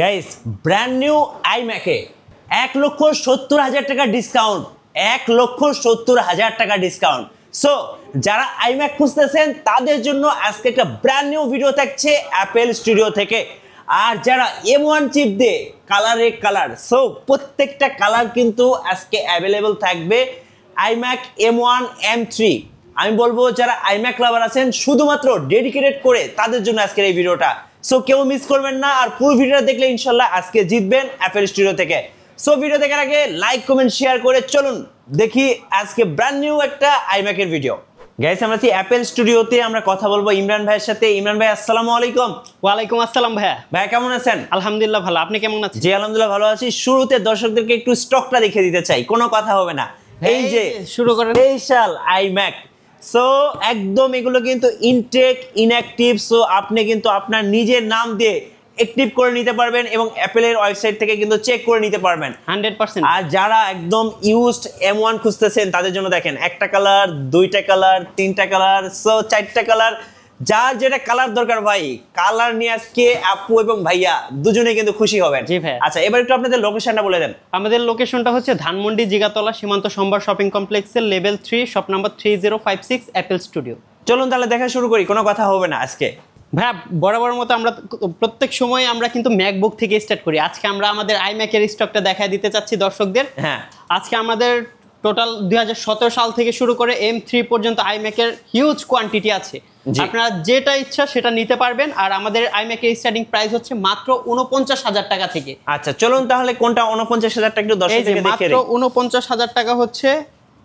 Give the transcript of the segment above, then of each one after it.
Guys brand new আইম্যাকে 1,70,000 টাকা discount, 1,70,000 টাকা discount. So যারা আইম্যাক খুঁজতেছেন তাদের জন্য আজকে একটা ব্র্যান্ড নিউ ভিডিও থাকছে অ্যাপেল স্টুডিও থেকে। আর যারা M1 চিপ দিয়ে কালার, সো প্রত্যেকটা কালার কিন্তু আজকে অ্যাভেলেবল থাকবে আইম্যাক M1 M3। আমি বলবো যারা আইম্যাক লাভার আছেন শুধুমাত্র ডেডিকেটেড করে তাদের জন্য আজকের এই ভিডিওটা। সো কেউ মিস করবেন না, আর পুরো ভিডিওটা দেখলে ইনশাল্লাহ আজকে জিতবেন অ্যাপেল স্টুডিও থেকে। সো ভিডিও দেখার আগে লাইক কমেন্ট শেয়ার করে চলুন দেখি আজকে ব্র্যান্ড নিউ একটা আইম্যাকের ভিডিও। গাইস আমরা আছি অ্যাপেল স্টুডিওতে, আমরা কথা বলবো ইমরান ভাইয়ের সাথে। ইমরান ভাই আসসালামু আলাইকুম। ওয়ালাইকুম আসসালাম ভাইয়া। ভাই কেমন আছেন? আলহামদুলিল্লাহ ভালো, আপনি কেমন আছেন? জি আলহামদুলিল্লাহ ভালো আছি। শুরুতে দর্শকদেরকে একটু স্টকটা দেখিয়ে দিতে চাই, কোনো কথা হবে না। এই যে শুরু করেন স্পেশাল আইম্যাক। সো একদম এগুলো কিন্তু ইনটেক ইনঅ্যাক্টিভ, সো আপনি কিন্তু আপনার নিজের নাম দিয়ে অ্যাক্টিভ করে নিতে পারবেন এবং অ্যাপেলের ওয়েবসাইট থেকে কিন্তু চেক করে নিতে পারবেন 100%। আর যারা একদম ইউজড M1 খুঁজতেছেন তাদের জন্য দেখেন একটা কালার, দুইটা কালার, তিনটা কালার, সো চারটা কালার, যার যেটা কালার দরকার ভাই কালার নিয়ে আজকে আপু এবং ভাইয়া দুজনে কিন্তু খুশি হবেন। জি ভাই। আচ্ছা এবার একটু আপনাদের লোকেশনটা বলে দেন। আমাদের লোকেশনটা হচ্ছে ধানমন্ডি জিগাতলা সীমান্ত সম্ভার শপিং কমপ্লেক্সের level 3 shop number 3056 Apple studio. চলুন তাহলে দেখা শুরু করি, কোনো কথা হবে না আজকে। ভাইয়া বরাবর মতো আমরা প্রত্যেক সময় আমরা কিন্তু ম্যাকবুক থেকে স্টার্ট করি। আজকে আমরা আমাদের আইম্যাকের স্টকটা দেখায় দিতে চাচ্ছি দর্শকদের। হ্যাঁ, আজকে আমাদের টোটাল 2017 সাল থেকে শুরু করে M3 পর্যন্ত আইম্যাকের হিউজ কোয়ান্টিটি আছে। আপনারা যেটা ইচ্ছা সেটা নিতে পারবেন। আর আমাদের আইম্যাকের স্টার্টিং প্রাইস হচ্ছে মাত্র 49,000 টাকা থেকে। আচ্ছা চলুন তাহলে কোনটা 49,000 টাকা একটু দর্শকদেরকে দেখিয়ে দিই। মাত্র 49,000 টাকা হচ্ছে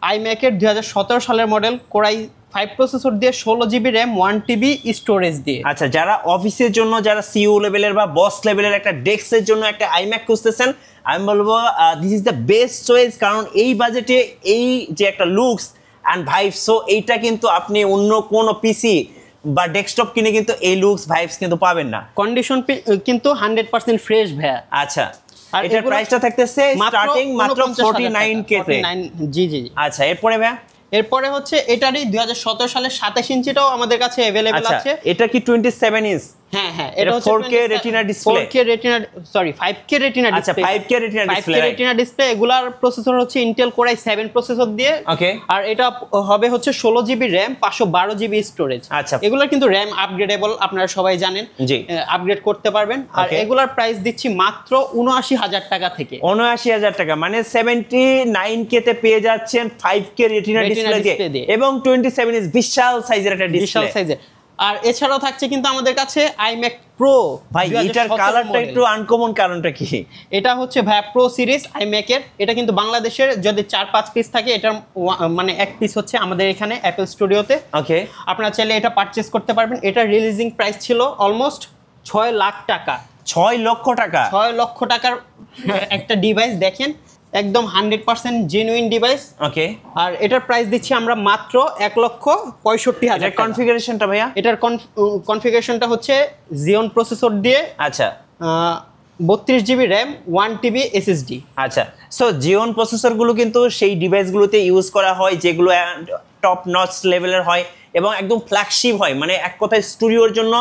আইম্যাকের 2017 সালের মডেল, কোরাই 5 প্রসেসর দিয়ে 16 জিবি র্যাম 1 টিবি স্টোরেজ দিয়ে। আচ্ছা যারা অফিসের জন্য, যারা সিইও লেভেলের বা বস লেভেলের একটা ডেস্কের জন্য একটা আইম্যাক খুঁজতেছেন, আমি বলবো this is the best choice. কারণ এই বাজেটে এই যে একটা লুকস অ্যান্ড ভাইবস, সো এইটা কিন্তু আপনি অন্য কোনো পিসি বা ডেস্কটপ কিনে কিন্তু এই লুকস ভাইবস কিন্তু পাবেন না। কন্ডিশন কিন্তু 100% ফ্রেশ ভাইয়া। আচ্ছা আর এটার প্রাইসটা থাকতেছে স্টার্টিং মাত্র 49K তে। জি জি। আচ্ছা এরপরে ভাইয়া? এরপরে হচ্ছে এটারই 2017 সালের 27 ইঞ্চিটাও আমাদের কাছে अवेलेबल আছে। এটা কি 27 ইঞ্চ? হ্যাঁ হ্যাঁ, এটা 4K retina display. 4K retina, sorry 5K retina display. আচ্ছা 5K retina display. 5K retina display. এগুলার প্রসেসর হচ্ছে ইন্টেল কোরাই 7 প্রসেসর দিয়ে। ওকে। আর এটা হবে হচ্ছে 16 জিবি র‍্যাম 512 জিবি স্টোরেজ। আচ্ছা এগুলার কিন্তু র‍্যাম আপগ্রেডেবল, আপনারা সবাই জানেন। জি, আপগ্রেড করতে পারবেন। আর এগুলার প্রাইস দিচ্ছি মাত্র 79,000 টাকা থেকে। 79,000 টাকা মানে 79K তে পেয়ে যাচ্ছেন 5K রেটিনা ডিসপ্লে দিয়ে এবং 27 ইঞ্চ বিশাল সাইজের একটা ডিসপ্লে। বিশাল সাইজের। আর এছাড়াও থাকছে কিন্তু আমাদের কাছে আইম্যাক প্রো। ভাই এটার কালারটা একটু আনকমন, কারণটা কি? এটা হচ্ছে ভাই প্রো সিরিজ আইম্যাকের। এটা কিন্তু বাংলাদেশের যদি 4-5 পিস থাকে, এটার মানে এক পিস হচ্ছে আমাদের এখানে অ্যাপেল স্টুডিওতে। ওকে, আপনারা চাইলে এটা পারচেজ করতে পারবেন। এটা রিলিজিং প্রাইস ছিল অলমোস্ট 6 লাখ টাকা। 6 লক্ষ টাকা? 6 লক্ষ টাকার একটা ডিভাইস দেখেন, একদম 100% জেনুইন ডিভাইস। ওকে। আর এটার প্রাইস দিচ্ছি আমরা মাত্র 1,65,000। কনফিগারেশনটা ভাইয়া? এটার কনফিগারেশনটা হচ্ছে জিওন প্রসেসর দিয়ে। আচ্ছা 32 জিবি র্যাম 1 টিবি এসএসডি। আচ্ছা সো জিওন প্রসেসরগুলো কিন্তু সেই ডিভাইসগুলোতে ইউজ করা হয় যেগুলো টপ নচ লেভেলের হয় এবং একদম ফ্ল্যাগশিপ হয়। মানে এক কথায় স্টুডিওর জন্য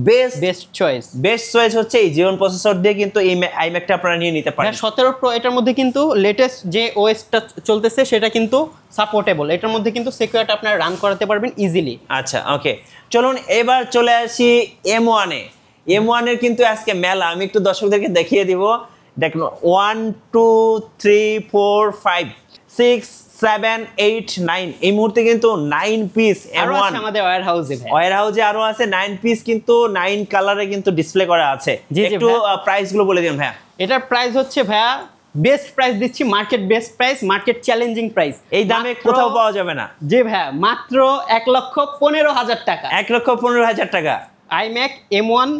বেস্ট চয়েস হচ্ছে এই জিওন প্রসেসর দিয়ে কিন্তু এই আইম্যাকটা আপনারা নিয়ে নিতে পারেন। 17 প্রো এটার মধ্যে কিন্তু লেটেস্ট যে ওএসটা চলতেছে সেটা কিন্তু সাপোর্টেবল। এটার মধ্যে কিন্তু সিকিউরিটি আপনারা রান করাতে পারবেন ইজিলি। আচ্ছা ওকে, চলুন এবার চলে আসি M1 এ। M1 এর কিন্তু আজকে মেলা, আমি একটু দর্শকদেরকে দেখিয়ে দিব। দেখুন 1 2 3 4 5 6 7 8 9 এই মুহূর্তে কিন্তু 9 পিস M1 আমাদের ওয়্যারহাউসে আরো আছে 9 পিস, কিন্তু 9 কালারে কিন্তু ডিসপ্লে করা আছে। একটু প্রাইস গুলো বলে দিন ভাইয়া। এটার প্রাইস হচ্ছে ভাইয়া বেস্ট প্রাইস দিচ্ছি, market best price, market challenging price. এই দামে কোথাও পাওয়া যাবে না। জি ভাইয়া, মাত্র 1,15,000 টাকা। 1,15,000 টাকা iMac M1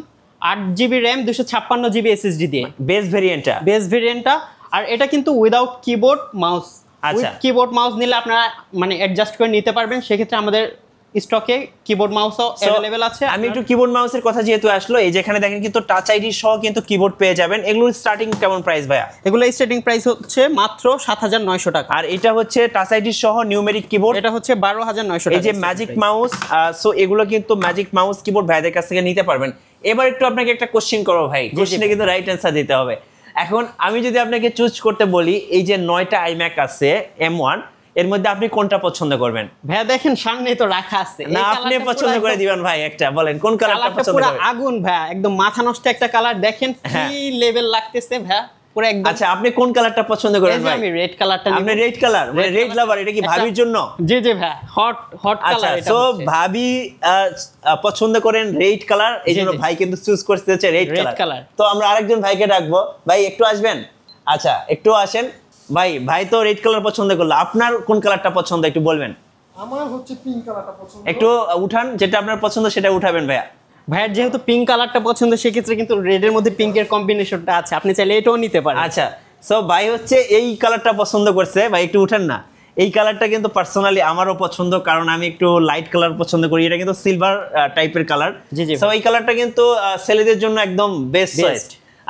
8 GB RAM 256 GB SSD দিয়ে, বেস্ট ভেরিয়েন্টটা। আর এটা কিন্তু উইদাউট কিবোর্ড মাউস। আচ্ছা, কিবোর্ড মাউস নিলে আপনারা মানে অ্যাডজাস্ট করে নিতে পারবেন। সেক্ষেত্রে আমাদের স্টকে কিবোর্ড মাউসও अवेलेबल আছে। আমি একটু কিবোর্ড মাউসের কথা যেহেতু আসলো, এই যেখানে দেখেন কিন্তু টাচ আইডি সহ কিন্তু কিবোর্ড পেয়ে যাবেন। এগুলোর স্টার্টিং কেমন প্রাইস ভাইয়া? এগুলোর স্টার্টিং প্রাইস হচ্ছে মাত্র 7,900 টাকা। আর এটা হচ্ছে টাচ আইডি সহ নিউমেরিক কিবোর্ড, এটা হচ্ছে 12,900 টাকা। এই যে ম্যাজিক মাউস, সো এগুলো কিন্তু ম্যাজিক মাউস কিবোর্ড ভাইদের কাছ থেকে নিতে পারবেন। এবার একটু আপনাকে একটা কোশ্চেন করবো ভাই, কোশ্চেনে কিন্তু রাইট অ্যান্সার দিতে হবে। এখন আমি যদি আপনাকে চুজ করতে বলি, এই যে 9টা iMac আছে M1, এর মধ্যে আপনি কোনটা পছন্দ করবেন? ভাইয়া দেখেন সামনেই তো রাখা আছে, না আপনি পছন্দ করে দিবেন ভাই, একটা বলেন কোন কালারটা পছন্দ পুরো করবেন? আগুন ভাইয়া, একদম মাথা নষ্ট একটা কালার, দেখেন কি লেভেল লাগতেছে ভাইয়া পুরো একদম। আচ্ছা আপনি কোন কালারটা পছন্দ করেন ভাই? আমি রেড কালারটা নিব। আপনি রেড কালার, মানে রেড লাভার, এটা কি ভাবির জন্য? জি জি ভাইয়া, হট আচ্ছা, কালার এটা। সো ভাবি পছন্দ করেন রেড কালার, এইজন্য ভাই কিন্তু চুজ করতে হচ্ছে রেড কালার। তো আমরা আরেকজন ভাইকে ডাকবো, ভাই একটু আসবেন। আচ্ছা একটু আসেন ভাই, ভাই তো রেড কালার পছন্দ করলো, আপনার কোন কালারটা পছন্দ একটু বলবেন? আমার হচ্ছে পিঙ্ক কালারটা পছন্দ। একটু উঠান, যেটা আপনার পছন্দ সেটা উঠাবেন ভাইয়া। ভাইয়ের যেহেতু পিঙ্ক কালারটা পছন্দ, সেক্ষেত্রে কিন্তু রেডের মধ্যে পিঙ্কের কম্বিনেশনটা আছে, আপনি চাইলে এটাও নিতে পারেন। আচ্ছা, সো ভাই হচ্ছে এই কালারটা পছন্দ করছে, ভাই একটু উঠান না। এই কালারটা কিন্তু পার্সোনালি আমারও পছন্দ, কারণ আমি একটু লাইট কালার পছন্দ করি, এটা কিন্তু সিলভার টাইপের কালার। জি জি, সো এই কালারটা কিন্তু ছেলেদের জন্য একদম বেস্ট চয়েস।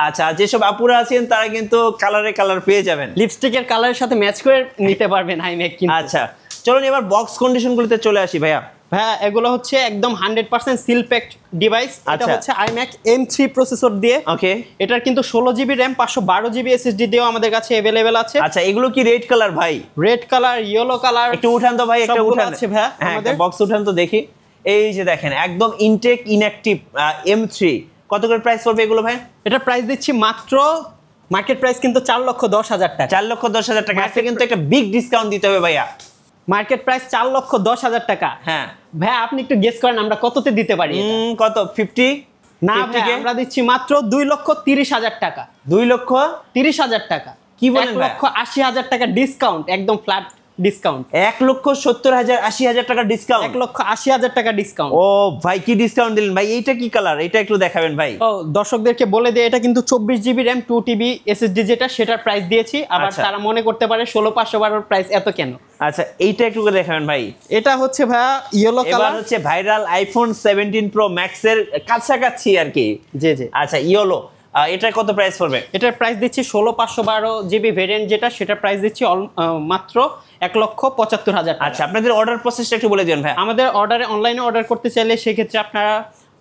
আচ্ছা, যেসব আপুরা আছেন তারা কিন্তু কালার পেয়ে যাবেন, লিপস্টিকের কালারের সাথে ম্যাচ করে নিতে পারবেন iMac কিন্তু। আচ্ছা চলুন এবার বক্স কন্ডিশনগুলোতে চলে আসি ভাইয়া। ভাইয়া এগুলো হচ্ছে একদম 100% সিল প্যাকড ডিভাইস। এটা আচ্ছা। হচ্ছে iMac M3 প্রসেসর দিয়ে। ওকে, এটার কিন্তু 16GB RAM 512GB SSD দিয়েও আমাদের কাছে अवेलेबल আছে। আচ্ছা এগুলো কি রেড কালার ভাই? রেড কালার, ইয়েলো কালার, একটু উঠান তো ভাই, একটা উঠান আছে ভাইয়া হ্যাঁ, আমাদের। বক্স উঠান তো দেখি। এই যে দেখেন একদম ইনটেক ইনঅ্যাক্টিভ M3, কত করে প্রাইস পড়বে এগুলো ভাই? এটা প্রাইস দিচ্ছি মাত্র, মার্কেট প্রাইস কিন্তু 4,10,000 টাকা। 4,10,000 টাকা। আজকে কিন্তু একটা বিগ ডিসকাউন্ট দিতে হবে ভাইয়া। মার্কেট প্রাইস 4,10,000 টাকা। হ্যাঁ ভাইয়া আপনি একটু গেস করেন আমরা কততে দিতে পারি এটা? কত? 50? না 50 ভাই, কে? আমরা দিচ্ছি মাত্র 2,30,000 টাকা। 2,30,000 টাকা। কি বলেন ভাই? 1,80,000 টাকা ডিসকাউন্ট, একদম ফ্ল্যাট ডিসকাউন্ট। 1,70,000 80,000 টাকা ডিসকাউন্ট। 1,80,000 টাকা ডিসকাউন্ট। ও ভাই কি ডিসকাউন্ট দিলেন ভাই? এইটা কি কালার? এটা একটু দেখাবেন ভাই। ও দর্শকদেরকে বলে দিয়ে, এটা কিন্তু 24GB RAM 2TB SSD যেটা, সেটার প্রাইস দিয়েছি। আবার আচ্ছা। তারা মনে করতে পারে 16,512 প্রাইস এত কেন। আচ্ছা এইটা একটু করে দেখাবেন ভাই। এটা হচ্ছে ভাইয়া ইয়েলো এবার কালার। হচ্ছে ভাইরাল আইফোন 17 Pro Max এর কাছাকাছি আর কি। জি জি। আচ্ছা ইয়েলো, এটা কত প্রাইস পড়বে? এটার প্রাইস দিচ্ছি 16,512GB ভেরিয়েন্ট যেটা, সেটার প্রাইস দিচ্ছি মাত্র 1,75,000 টাকা। আচ্ছা আপনাদের অর্ডার প্রসেসটা একটু বলে দিন ভাই। আমাদের অনলাইনে অর্ডার করতে চাইলে সেক্ষেত্রে আপনারা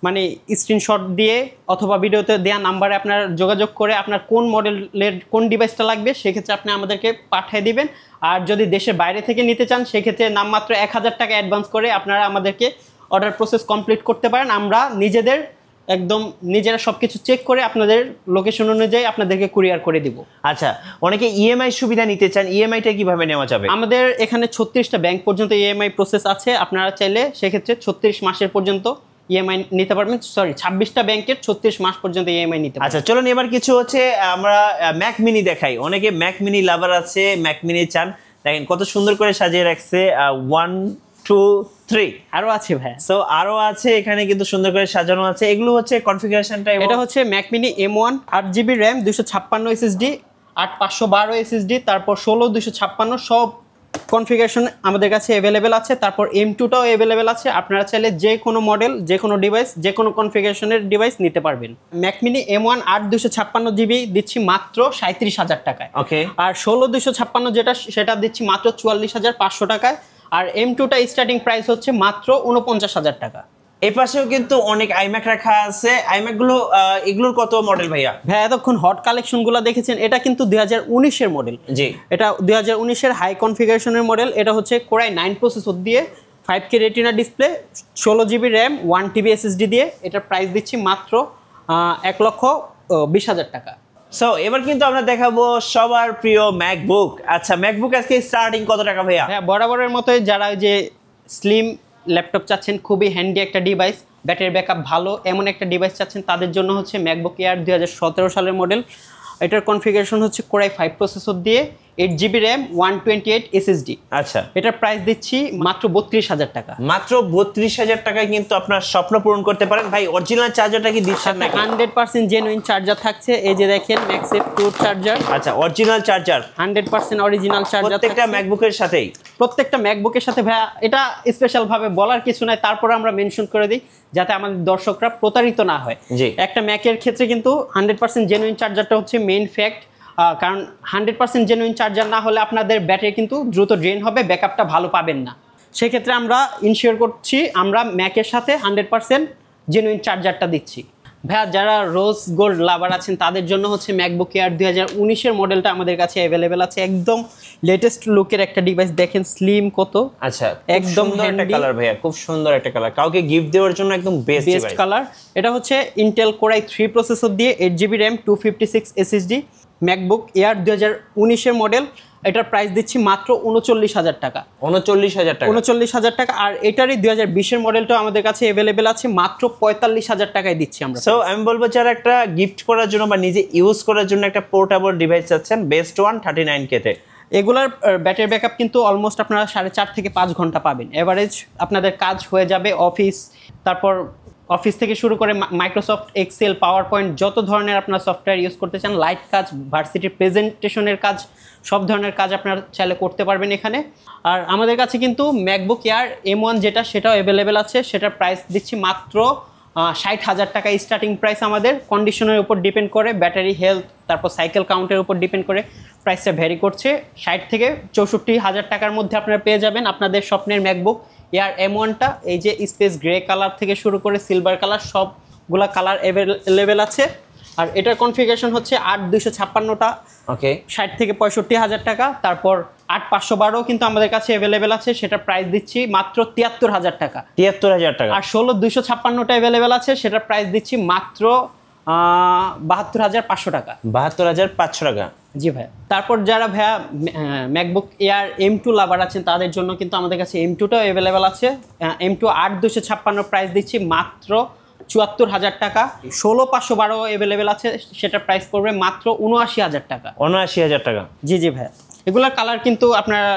মানে স্ক্রিনশট দিয়ে অথবা ভিডিওতে দেওয়া নাম্বারে আপনারা যোগাযোগ করে আপনার কোন মডেলের কোন ডিভাইসটা লাগবে সেক্ষেত্রে আপনি আমাদেরকে পাঠিয়ে দিবেন। আর যদি দেশের বাইরে থেকে নিতে চান সেক্ষেত্রে নামমাত্র 1,000 টাকা অ্যাডভান্স করে আপনারা আমাদেরকে অর্ডার প্রসেস কমপ্লিট করতে পারেন। আমরা নিজেরা সবকিছু চেক করে আপনাদের লোকেশন অনুযায়ী আপনাদেরকে কুরিয়ার করে দিব। আচ্ছা, অনেকে ইএমআই সুবিধা নিতে চান, ইএমআইটা কিভাবে নেওয়া যাবে? আমাদের এখানে 36টা ব্যাংক পর্যন্ত ইএমআই প্রসেস আছে। আপনারা চাইলে সেক্ষেত্রে 36 মাসের পর্যন্ত ইএমআই নিতে পারবেন। 26টা ব্যাংকের 36 মাস পর্যন্ত ইএমআই নিতে পারবেন। আচ্ছা চলুন এবার কিছু হচ্ছে আমরা ম্যাক মিনি দেখাই। অনেকে ম্যাক মিনি লাভার আছে, ম্যাক মিনি চান। দেখেন কত সুন্দর করে সাজিয়ে রাখছে। 1 2 3 আরো আছে ভাই। সো আরো আছে, এখানে কিন্তু সুন্দর করে সাজানো আছে। এগুলো হচ্ছে কনফিগারেশনটা। এটা হচ্ছে Mac mini M1 8GB RAM 256 SSD 8512 SSD, তারপর 16 256 সব কনফিগারেশন আমাদের কাছে অ্যাভেলেবেল আছে। তারপর M2টাও অ্যাভেলেবেল আছে। আপনারা চাইলে যে কোনো মডেল, যে কোনো ডিভাইস, যে কোনো কনফিগারেশনের ডিভাইস নিতে পারবেন। ম্যাক মিনি M1 8 256GB দিচ্ছি মাত্র 37,000 টাকায়। ওকে, আর 16 256 যেটা, সেটা দিচ্ছি মাত্র 44,500 টাকায়। আর M2টা স্টার্টিং প্রাইস হচ্ছে মাত্র 49,000 টাকা। এই পাশেও কিন্তু অনেক আইম্যাক রাখা আছে। আইম্যাক গুলো এগুলোর কত মডেল ভাইয়া? ভাই এতক্ষণ হট কালেকশনগুলো দেখেছেন, এটা কিন্তু 2019-এর মডেল। জি, এটা 2019-এর হাই কনফিগারেশনের মডেল। এটা হচ্ছে কোরাই 9 প্রসেসর দিয়ে 5K retina display, 16GB RAM 1TB SSD দিয়ে। এটার প্রাইস দিচ্ছি মাত্র 1,20,000 টাকা। সো এবার কিন্তু আমরা দেখাবো সবার প্রিয় ম্যাকবুক। আচ্ছা ম্যাকবুক আজকে স্টার্টিং কত টাকা ভাইয়া? হ্যাঁ, বরাবরের মতোই যারা যে স্লিম ল্যাপটপ চাচ্ছেন, খুবই হ্যান্ডি একটা ডিভাইস, ব্যাটারি ব্যাকআপ ভালো, এমন একটা ডিভাইস চাচ্ছেন, তাদের জন্য হচ্ছে ম্যাকবুক এয়ার 2017 সালের মডেল। এটার কনফিগারেশন হচ্ছে কোরাই 5 প্রসেসর দিয়ে 8GB RAM 128 SSD। আচ্ছা, এটার প্রাইস দিচ্ছি মাত্র 32,000 টাকা। মাত্র 32,000 টাকায় কিন্তু আপনার স্বপ্ন পূরণ করতে পারেন ভাই। অরিজিনাল চার্জারটা কি দিচ্ছেন নাকি? 100% জেনুইন চার্জার থাকছে। এই যে দেখেন ম্যাক্সেফ 2 চার্জার। আচ্ছা, অরিজিনাল চার্জার 100% অরিজিনাল চার্জার প্রত্যেকটা ম্যাকবুকের সাথেই। প্রত্যেকটা ম্যাকবুকের সাথে ভাইয়া, এটা স্পেশাল ভাবে বলার কিছু নাই, তারপর আমরা মেনশন করে দিই যাতে আমাদের দর্শকরা প্রতারিত না হয়। জি, একটা ম্যাকের ক্ষেত্রে কিন্তু 100% জেনুইন চার্জারটা হচ্ছে মেইন ফ্যাক্ট। কারণ 100% জেনুইন চার্জার না হলে আপনাদের ব্যাটারি কিন্তু দ্রুত ড্রেন হবে, ব্যাকআপটা ভালো পাবেন না। সেক্ষেত্রে আমরা ইনশিওর করছি আমরা ম্যাকের সাথে 100% জেনুইন চার্জারটা দিচ্ছি। ভাইয়া যারা রোজ গোল্ড লাভার আছেন তাদের জন্য হচ্ছে ম্যাকবুক এয়ার 2019-এর মডেলটা আমাদের কাছে অ্যাভেলেবেল আছে। একদম লেটেস্ট লুকের একটা ডিভাইস, দেখেন স্লিম কত। আচ্ছা, একদম সুন্দর একটা handy। কালার ভাইয়া, খুব সুন্দর একটা কালার, কাউকে গিফট দেওয়ার জন্য একদম বেস্ট বেস্ট কালার। এটা হচ্ছে ইন্টেল কোর i3 প্রসেসর দিয়ে 8GB RAM 256 SSD MacBook Air 2019-এর মডেল। এটার প্রাইস দিচ্ছি মাত্র 39,000 টাকা। 39,000 টাকা। 39,000 টাকা। আর এটারই 2020-এর মডেলটা আমাদের কাছে অ্যাভেলেবেল আছে মাত্র 45,000 টাকায় দিচ্ছি আমরা। সো আমি বলবো যারা একটা গিফট করার জন্য বা নিজে ইউজ করার জন্য একটা পোর্টেবল ডিভাইস চাচ্ছেন, বেস্ট ওয়ান 39K তে। এগুলার ব্যাটারি ব্যাকআপ কিন্তু অলমোস্ট আপনারা 4.5 থেকে 5 ঘন্টা পাবেন এভারেজ। আপনাদের কাজ হয়ে যাবে অফিস, তারপর অফিস থেকে শুরু করে মাইক্রোসফট এক্সেল, পাওয়ার পয়েন্ট, যত ধরনের আপনার সফটওয়্যার ইউজ করতে চান, লাইট কাজ, ভার্সিটির প্রেজেন্টেশনের কাজ, সব ধরনের কাজ আপনারা চাইলে করতে পারবেন এখানে। আর আমাদের কাছে কিন্তু ম্যাকবুক এয়ার M1 যেটা, সেটাও অ্যাভেলেবেল আছে। সেটার প্রাইস দিচ্ছি মাত্র 60,000 টাকা স্টার্টিং প্রাইস। আমাদের কন্ডিশনের উপর ডিপেন্ড করে, ব্যাটারি হেলথ, তারপর সাইকেল কাউন্টের উপর ডিপেন্ড করে প্রাইসটা ভ্যারি করছে। 60 থেকে 64,000 টাকার মধ্যে আপনারা পেয়ে যাবেন আপনাদের স্বপ্নের ম্যাকবুক এয়ার M1টা। এই যে স্পেস গ্রে কালার থেকে শুরু করে সিলভার কালার, সবগুলা কালার অ্যাভেলেবেল আছে। আর এটার কনফিগারেশন হচ্ছে 8256টা, ওকে, 60 থেকে 65,000 টাকা। তারপর 8512 কিন্তু আমাদের কাছে অ্যাভেলেবেল আছে, সেটা প্রাইস দিচ্ছি মাত্র 73,000 টাকা। 73,000 টাকা। আর 16256টা অ্যাভেলেবেল আছে, সেটা প্রাইস দিচ্ছি মাত্র 72,500 টাকা। 72,500 টাকা। জি ভাই। তারপর যারা ভাইয়া ম্যাকবুক এয়ার M2 লাভার আছেন তাদের জন্য কিন্তু আমাদের কাছে M2টাও অ্যাভেলেবেল আছে। M2 8256 প্রাইস দিচ্ছি মাত্র 74,000 টাকা। 16512 অ্যাভেলেবেল আছে, সেটা প্রাইস পড়বে মাত্র 79,000 টাকা। 79,000 টাকা। জি জি ভাই। এগুলোর কালার কিন্তু আপনারা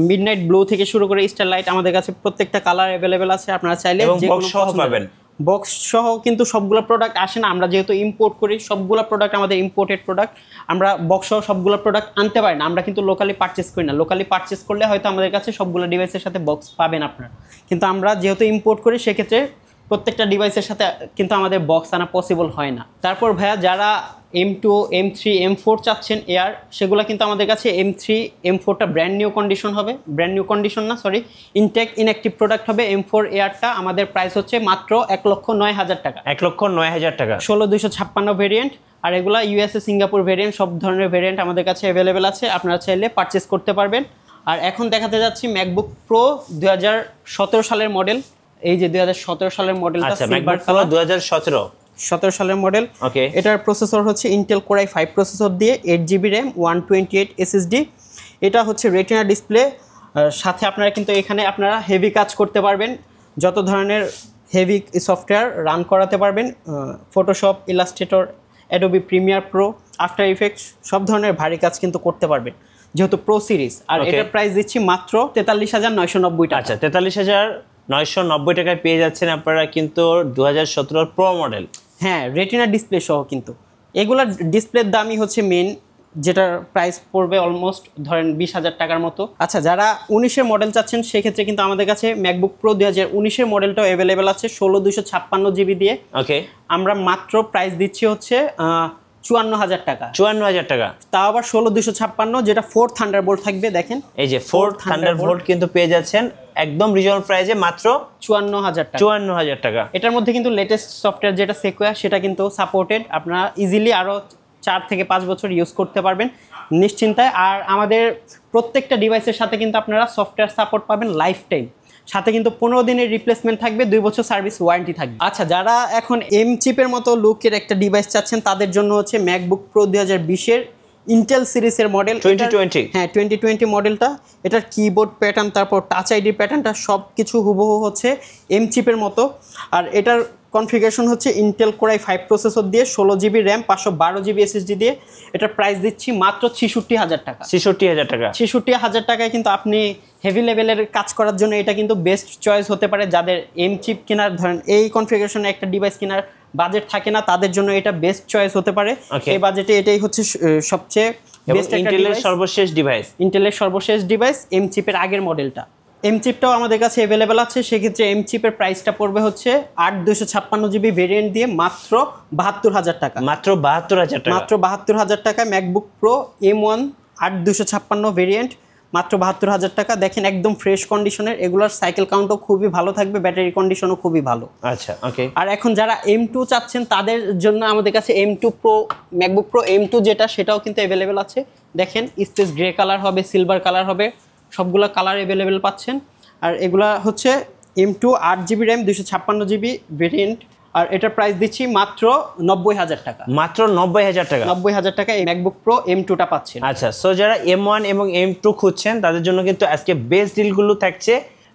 মিডনাইট ব্লু থেকে শুরু করে স্টারলাইট, আমাদের কাছে প্রত্যেকটা কালার অ্যাভেলেবেল আছে। আপনারা চাইলে এবং যে বক্স সহ পাবেন। বক্স সহ কিন্তু সবগুলো প্রোডাক্ট আসে না, আমরা যেহেতু ইম্পোর্ট করি, সবগুলো প্রোডাক্ট আমাদের ইম্পোর্টেড প্রোডাক্ট। আমরা বক্স সহ সবগুলো প্রোডাক্ট আনতে পারি না, আমরা কিন্তু লোকালি পারচেস করি না। লোকালি পারচেস করলে হয়তো আমাদের কাছে সবগুলো ডিভাইসের সাথে বক্স পাবেন আপনারা, কিন্তু আমরা যেহেতু ইম্পোর্ট করি সেক্ষেত্রে প্রত্যেকটা ডিভাইসের সাথে কিন্তু আমাদের বক্স আনা পসিবল হয় না। তারপর ভাইয়া যারা M2, M3, M4 চাচ্ছেন এয়ার, সেগুলো কিন্তু আমাদের কাছে M3, M4টা ব্র্যান্ড নিউ কন্ডিশন হবে, ব্র্যান্ড নিউ কন্ডিশন না সরি, ইনটেক ইনঅ্যাক্টিভ প্রোডাক্ট হবে। M4 এয়ারটা আমাদের প্রাইস হচ্ছে মাত্র 1,09,000 টাকা। 1,09,000 টাকা। 16256 ভেরিয়েন্ট। আর এগুলা USA, সিঙ্গাপুর ভেরিয়েন্ট, সব ধরনের ভেরিয়েন্ট আমাদের কাছে অ্যাভেলেবেল আছে, আপনারা চাইলে পারচেস করতে পারবেন। আর এখন দেখাতে যাচ্ছি ম্যাকবুক প্রো 2017 সালের মডেল। এই যে 2017 সালের মডেলটা, আচ্ছা, ম্যাকবুক প্রো 2017 সালের মডেল। ওকে। এটার প্রসেসর হচ্ছে ইন্টেল কোর i5 প্রসেসর দিয়ে 8GB RAM 128 SSD। এটা হচ্ছে রেটিনা ডিসপ্লে। সাথে আপনারা কিন্তু এখানে আপনারা হেভি কাজ করতে পারবেন, যত ধরনের হেভি সফটওয়্যার রান করাতে পারবেন। Photoshop, Illustrator, Adobe Premiere Pro, after effects, সব ধরনের ভারী কাজ কিন্তু করতে পারবেন যেহেতু প্রো সিরিজ। আর এটার প্রাইস দিচ্ছি মাত্র 43,990 টাকা। আচ্ছা, 43,990 টাকায় পেয়ে যাচ্ছেন আপনারা কিন্তু 2017 প্রো মডেল। হ্যাঁ, রেটিনা ডিসপ্লে সহ। কিন্তু এগুলার ডিসপ্লের দামই হচ্ছে মেন, যেটার প্রাইস পড়বে অলমোস্ট ধরেন 20,000 টাকার মতো। আচ্ছা, যারা 19-এর মডেল চাচ্ছেন সেক্ষেত্রে কিন্তু আমাদের কাছে ম্যাকবুক প্রো 2019-এর মডেলটাও অ্যাভেলেবেল আছে 16,256 GB দিয়ে। ওকে। আমরা মাত্র প্রাইস দিচ্ছি হচ্ছে 54,000 টাকা। 54,000 টাকা। তাও আবার 16,256, যেটা 4 থান্ডারবোল্ট থাকবে। দেখেন এই যে 4 থান্ডারবোল্ট কিন্তু পেয়ে যাচ্ছেন একদম রিজনেবল প্রাইসে মাত্র 54,000 টাকা। 54,000 টাকা। এটার মধ্যে কিন্তু লেটেস্ট সফটওয়্যার যেটা সেকোয়া, সেটা কিন্তু সাপোর্টেড। আপনারা ইজিলি আরও 4 থেকে 5 বছর ইউজ করতে পারবেন নিশ্চিন্তায়। আর আমাদের প্রত্যেকটা ডিভাইসের সাথে কিন্তু আপনারা সফটওয়্যার সাপোর্ট পাবেন লাইফ টাইম, সাথে কিন্তু 15 দিনের রিপ্লেসমেন্ট থাকবে, 2 বছর সার্ভিস ওয়ারেন্টি থাকবে। আচ্ছা, যারা এখন এম চিপের মতো লুকের একটা ডিভাইস চাচ্ছেন তাদের জন্য হচ্ছে ম্যাকবুক প্রো 2020-এর ইন্টেল সিরিজের মডেল 2020। হ্যাঁ, 2020 মডেলটা। এটার কিবোর্ড প্যাটার্ন, তারপর টাচ আইডি প্যাটার্নটা সব কিছু হুবহু হচ্ছে এম চিপের মতো। আর এটার কনফিগারেশন হচ্ছে ইন্টেল কোর i5 প্রসেসর দিয়ে 16GB RAM 512GB SSD দিয়ে। এটার প্রাইস দিচ্ছি মাত্র 66,000 টাকা। 66,000 টাকা। 66,000 টাকায় কিন্তু আপনি হেভি লেভেলের কাজ করার জন্য এটা কিন্তু বেস্ট চয়েস হতে পারে। যাদের এম চিপ কেনার ধরেন এই কনফিগারেশনে একটা ডিভাইস কেনার বাজেট থাকে না, তাদের জন্য এটা বেস্ট চয়েস হতে পারে। এই বাজেটে এটাই হচ্ছে সবচেয়ে বেস্ট একটা ডিভাইস, সর্বশেষ ডিভাইস, ইন্টেলের সর্বশেষ ডিভাইস এম চিপের আগের মডেলটা। এম চিপটাও আমাদের কাছে অ্যাভেলেবেল আছে, সেক্ষেত্রে এম চিপের প্রাইসটা পড়বে হচ্ছে 8256GB ভেরিয়েন্ট দিয়ে মাত্র 72,000 টাকা। মাত্র 72,000 টাকা। মাত্র 72,000 টাকা ম্যাকবুক প্রো M1 8256 ভেরিয়েন্ট মাত্র 72,000 টাকা। দেখেন একদম ফ্রেশ কন্ডিশনের, এগুলোর সাইকেল কাউন্টও খুবই ভালো থাকবে, ব্যাটারি কন্ডিশনও খুবই ভালো। আচ্ছা ওকে। আর এখন যারা M2 চাচ্ছেন তাদের জন্য আমাদের কাছে M2 Pro, MacBook pro M2 যেটা, সেটাও কিন্তু অ্যাভেলেবেল আছে। দেখেন স্পেস গ্রে কালার হবে, সিলভার কালার হবে, সবগুলো কালার অ্যাভেলেবেল পাচ্ছেন। আর এগুলা হচ্ছে M2 8GB RAM 256GB variant, আর এটার প্রাইস দিচ্ছি মাত্র 90,000 টাকা। মাত্র 90,000 টাকা। 90,000 টাকা এই ম্যাকবুক প্রো M2টা পাচ্ছেন। আচ্ছা, সো যারা M1 এবং M2 খুঁজছেন তাদের জন্য কিন্তু আজকে বেস্ট ডিলগুলো থাকছে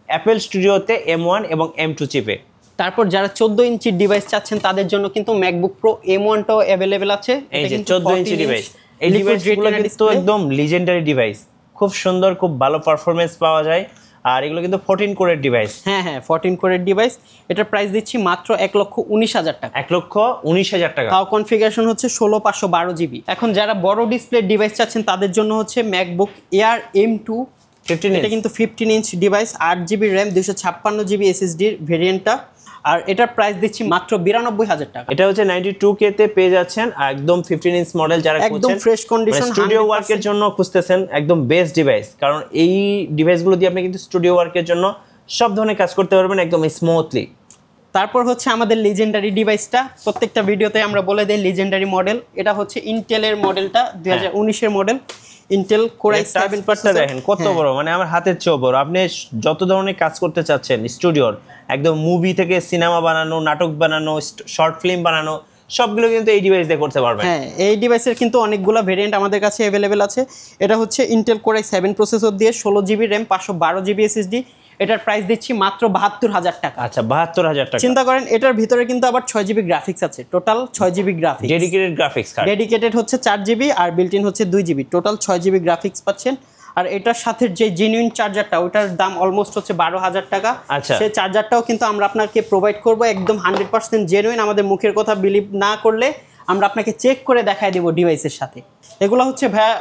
অ্যাপেল স্টুডিওতে M1 এবং M2 চিপে। তারপর যারা 14 ইঞ্চির ডিভাইস চাচ্ছেন তাদের জন্য কিন্তু ম্যাকবুক প্রো M1টাও অ্যাভেলেবেল আছে। এই যে 14 ইঞ্চি ডিভাইস, এই ডিভাইসগুলো কিন্তু একদম লিজেন্ডারি ডিভাইস, খুব সুন্দর, খুব ভালো পারফরমেন্স পাওয়া যায়। আর এগুলো কিন্তু 14 কোরের ডিভাইস। হ্যাঁ 14 কোরের ডিভাইস। এটার প্রাইস দিচ্ছি মাত্র 1,19,000 টাকা। 1,19,000 টাকা। তাও কনফিগারেশন হচ্ছে 16/512GB। এখন যারা বড় ডিসপ্লে ডিভাইস চাচ্ছেন তাদের জন্য হচ্ছে ম্যাকবুক এয়ার M2 15 এটা কিন্তু 15 inch device, 8GB RAM 256GB SSD ভেরিয়েন্টটা। আর এটার প্রাইস দিচ্ছি মাত্র 92,000 টাকা। এটা হচ্ছে 92K তে পেয়ে যাচ্ছেন, একদম 15 ইঞ্চ মডেল। যারা একদম ফ্রেশ কন্ডিশন স্টুডিও ওয়ার্কের জন্য খুঁজতেছেন, একদম বেস্ট ডিভাইস, কারণ এই ডিভাইসগুলো দিয়ে আপনি কিন্তু স্টুডিও ওয়ার্কের জন্য সব ধরনের কাজ করতে পারবেন একদম স্মুথলি। তারপর হচ্ছে আমাদের লিজেন্ডারি ডিভাইসটা, প্রত্যেকটা ভিডিওতে আমরা বলে দেই লিজেন্ডারি মডেল। এটা হচ্ছে ইন্টেলের মডেলটা, 2019 এর model, Intel core i7 processor. দেখেন কত বড়, মানে আমার হাতের চেয়েও বড়। আপনি যত ধরনের কাজ করতে চাচ্ছেন স্টুডিওর, একদম মুভি থেকে সিনেমা বানানো, নাটক বানানো, শর্ট ফিল্ম বানানো, সবগুলো কিন্তু এই ডিভাইস দিয়ে করতে পারবেন। হ্যাঁ, এই ডিভাইসের কিন্তু অনেকগুলো ভেরিয়েন্ট আমাদের কাছে অ্যাভেলেবেল আছে। এটা হচ্ছে ইন্টেল কোর i7 প্রসেসর দিয়ে 16GB র্যাম 512GB SSD। এটার প্রাইস দিচ্ছি মাত্র 72,000 টাকা। আচ্ছা, 72,000 টাকা। চিন্তা করেন এটার ভিতরে কিন্তু আবার 6GB গ্রাফিক্স আছে, total 6GB graphics. Dedicated graphics card. Dedicated হচ্ছে 4GB আর বিল্ট ইন হচ্ছে 2GB, টোটাল 6GB গ্রাফিক্স পাচ্ছেন। আর এটার সাথে যে জেনুইন চার্জারটা, ওটার দাম অলমোস্ট হচ্ছে 12,000 টাকা। আচ্ছা, সেই চার্জারটাও কিন্তু আমরা আপনাকে প্রোভাইড করব, একদম 100% জেনুইন। আমাদের মুখের কথা বিলিভ না করলে আমরা আপনাকে চেক করে দেখাই দেবো ডিভাইসের সাথে। এগুলো হচ্ছে ভাইয়া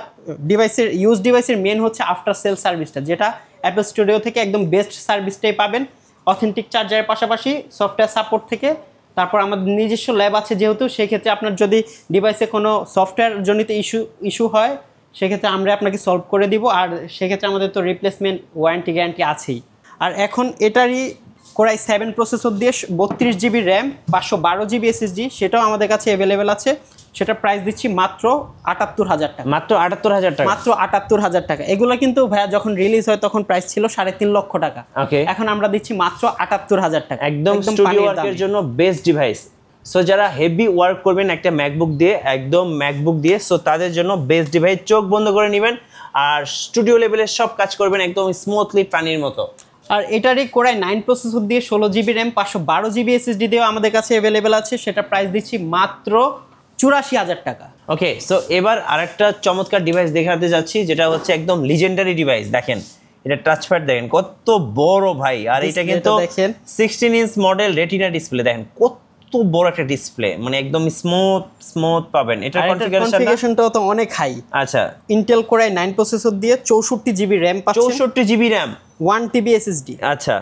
ডিভাইসের ডিভাইসের মেন হচ্ছে আফটার সেল সার্ভিসটা, যেটা অ্যাপল স্টুডিও থেকে একদম বেস্ট সার্ভিসটাই পাবেন, অথেন্টিক চার্জারের পাশাপাশি সফটওয়্যার সাপোর্ট থেকে। তারপর আমাদের নিজস্ব ল্যাব আছে যেহেতু, সেক্ষেত্রে আপনার যদি ডিভাইসে কোনো সফটওয়্যার জনিত ইস্যু হয় সেক্ষেত্রে আমরা আপনাকে সলভ করে দিব। আর সেক্ষেত্রে আমাদের তো রিপ্লেসমেন্ট ওয়ারেন্টি গ্যারান্টি আছেই। আর এখন এটারই কোর i7 প্রসেসর দিয়ে 32GB র্যাম 512GB SSD, সেটাও আমাদের কাছে অ্যাভেলেবেল আছে। সেটার প্রাইস দিচ্ছি মাত্র 78,000 টাকা। মাত্র 78,000 টাকা। মাত্র 78,000 টাকা। এগুলো কিন্তু ভাইয়া যখন রিলিজ হয় তখন প্রাইস ছিল 3.5 লক্ষ টাকা। ওকে, এখন আমরা দিচ্ছি মাত্র 78,000 টাকা, একদম স্টুডিও ওয়ার্কের জন্য বেস্ট ডিভাইস। সো যারা হেভি ওয়ার্ক করবেন একটা ম্যাকবুক দিয়ে, একদম ম্যাকবুক দিয়ে, সো তাদের জন্য বেস্ট ডিভাইস। চোখ বন্ধ করে নেবেন আর স্টুডিও লেভেলের সব কাজ করবেন একদম স্মুথলি, পানির মতো। আর এটারই কোর i9 প্রসেসর দিয়ে 16GB র্যাম 512GB SSD দিয়েও আমাদের কাছে অ্যাভেলেবেল আছে। সেটা প্রাইস দিচ্ছি মাত্র 84,000 টাকা। ওকে, সো এবার আরেকটা চমৎকার ডিভাইস দেখাতে যাচ্ছি, যেটা হচ্ছে একদম লিজেন্ডারি ডিভাইস। দেখেন এটা টাচপ্যাড, দেখেন কত বড় ভাই। আর এটা কিন্তু 16 ইঞ্চ মডেল রেটিনা ডিসপ্লে, দেখেন কত বড় একটা ডিসপ্লে, মানে একদম স্মুথ পাবেন। এটা কনফিগারেশনটাও তো অনেক হাই। আচ্ছা, ইন্টেল কোর i9 প্রসেসর দিয়ে 64GB র্যাম পাচ্ছেন, 64GB র্যাম 1TB SSD। আচ্ছা,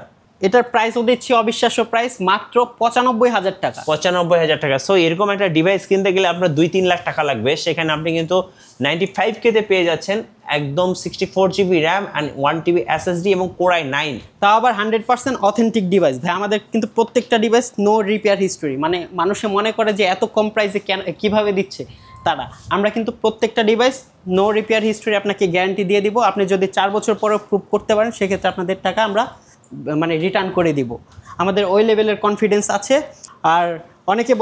এটার প্রাইসও দিচ্ছি অবিশ্বাস্য প্রাইস, মাত্র 95,000 টাকা। 95,000 টাকা। সো এরকম একটা ডিভাইস কিনতে গেলে আপনার 2-3 লাখ টাকা লাগবে, সেখানে আপনি কিন্তু 95K তে পেয়ে যাচ্ছেন একদম 64GB RAM and 1TB SSD এবং কোর i9। তাও আবার 100% অথেন্টিক ডিভাইস। ভাই আমাদের কিন্তু প্রত্যেকটা ডিভাইস নো রিপেয়ার হিস্টোরি। মানে মানুষে মনে করে যে এত কম প্রাইসে কীভাবে দিচ্ছে তারা, আমরা কিন্তু প্রত্যেকটা ডিভাইস নো রিপেয়ার হিস্টোরি আপনাকে গ্যারান্টি দিয়ে দিব। আপনি যদি 4 বছর পরে প্রুভ করতে পারেন সেক্ষেত্রে আপনাদের টাকা আমরা মানে রিটার্ন করে দিব। আমাদের ওই লেভেলের কনফিডেন্স আছে। আর অনেকে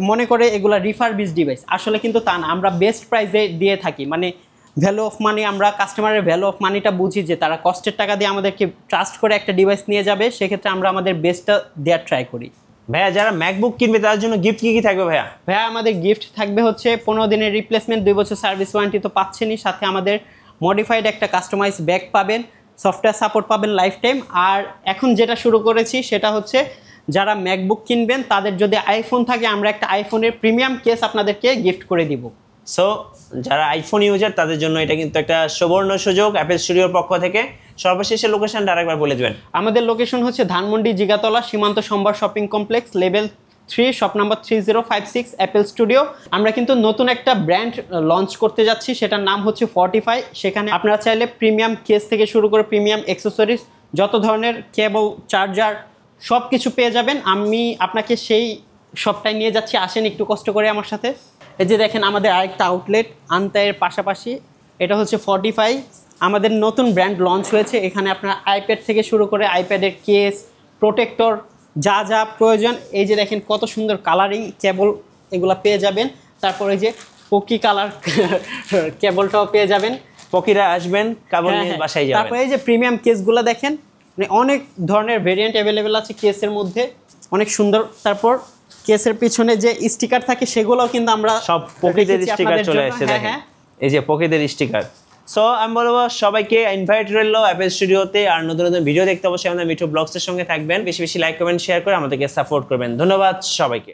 মনে করে এগুলা রিফারবিশ ডিভাইস, আসলে কিন্তু তা না। আমরা বেস্ট প্রাইসে দিয়ে থাকি, মানে ভ্যালু অফ মানি, আমরা কাস্টমারের ভ্যালু অফ মানিটা বুঝি যে তারা কষ্টের টাকা দিয়ে আমাদেরকে ট্রাস্ট করে একটা ডিভাইস নিয়ে যাবে, সেক্ষেত্রে আমরা আমাদের বেস্টটা দেওয়ার ট্রাই করি। ভাইয়া যারা ম্যাকবুক কিনবে তার জন্য গিফট কি থাকবে ভাইয়া? ভাইয়া আমাদের গিফট থাকবে হচ্ছে 15 দিনের রিপ্লেসমেন্ট, 2 বছর সার্ভিস ওয়ারেন্টি তো পাচ্ছেনই, সাথে আমাদের মডিফাইড একটা কাস্টমাইজ ব্যাগ পাবেন, সফটওয়্যার সাপোর্ট পাবেন লাইফ টাইম। আর এখন যেটা শুরু করেছি সেটা হচ্ছে যারা ম্যাকবুক কিনবেন তাদের যদি আইফোন থাকে আমরা একটা আইফোনের প্রিমিয়াম কেস আপনাদেরকে গিফট করে দিব। সো যারা আইফোন ইউজার তাদের জন্য এটা কিন্তু একটা সুবর্ণ সুযোগ অ্যাপল স্টুডিওর পক্ষ থেকে। সর্বশেষে লোকেশনটা আরেকবার বলে দেবেন। আমাদের লোকেশন হচ্ছে ধানমন্ডি জিগাতলা সীমান্ত সম্ভার shopping complex, level 3 shop number 3056 Apple studio. আমরা কিন্তু নতুন একটা ব্র্যান্ড লঞ্চ করতে যাচ্ছি, সেটার নাম হচ্ছে ফর্টিফাই। সেখানে আপনারা চাইলে প্রিমিয়াম কেস থেকে শুরু করে প্রিমিয়াম অ্যাক্সেসরিজ, যত ধরনের কেবল, চার্জার সব কিছু পেয়ে যাবেন। আমি আপনাকে সেই শপটায় নিয়ে যাচ্ছি, আসেন একটু কষ্ট করে আমার সাথে। এই যে দেখেন আমাদের আরেকটা আউটলেট আনতায়ের পাশাপাশি, এটা হচ্ছে ফর্টিফাই, আমাদের নতুন ব্র্যান্ড লঞ্চ হয়েছে। এখানে আপনার আইপ্যাড থেকে শুরু করে আইপ্যাডের কেস, প্রোটেক্টর, যা যা প্রয়োজন, এই যে দেখেন কত সুন্দর কালারিং কেবল, এগুলা পেয়ে যাবেন। তারপরে যে পকি কালার কেবলটাও পেয়ে যাবেন। পকিরা আসবেন, কেবল নিয়ে বাসায় যাবেন। তারপরে এই যে প্রিমিয়াম কেসগুলো দেখেন, মানে অনেক ধরনের ভেরিয়েন্ট অ্যাভেলেবেল আছে কেসের মধ্যে, অনেক সুন্দর। তারপর কেসের পিছনে যে স্টিকার থাকে সেগুলোও কিন্তু আমরা সব পকিদের রেখেছি স্টিকার আপনাদের চলে জন্য। আসছে, হ্যাঁ, দেখেন হ্যাঁ। এই যে পকিদের স্টিকার। সো আমি বলবো সবাইকে ইনভাইট রইল অ্যাপেল স্টুডিওতে, আর নতুন নতুন ভিডিও দেখতে অবশ্যই আমাদের মিঠু ব্লগসের সঙ্গে থাকবেন। বেশি বেশি লাইক কমেন্ট শেয়ার করে আমাদেরকে সাপোর্ট করবেন। ধন্যবাদ সবাইকে।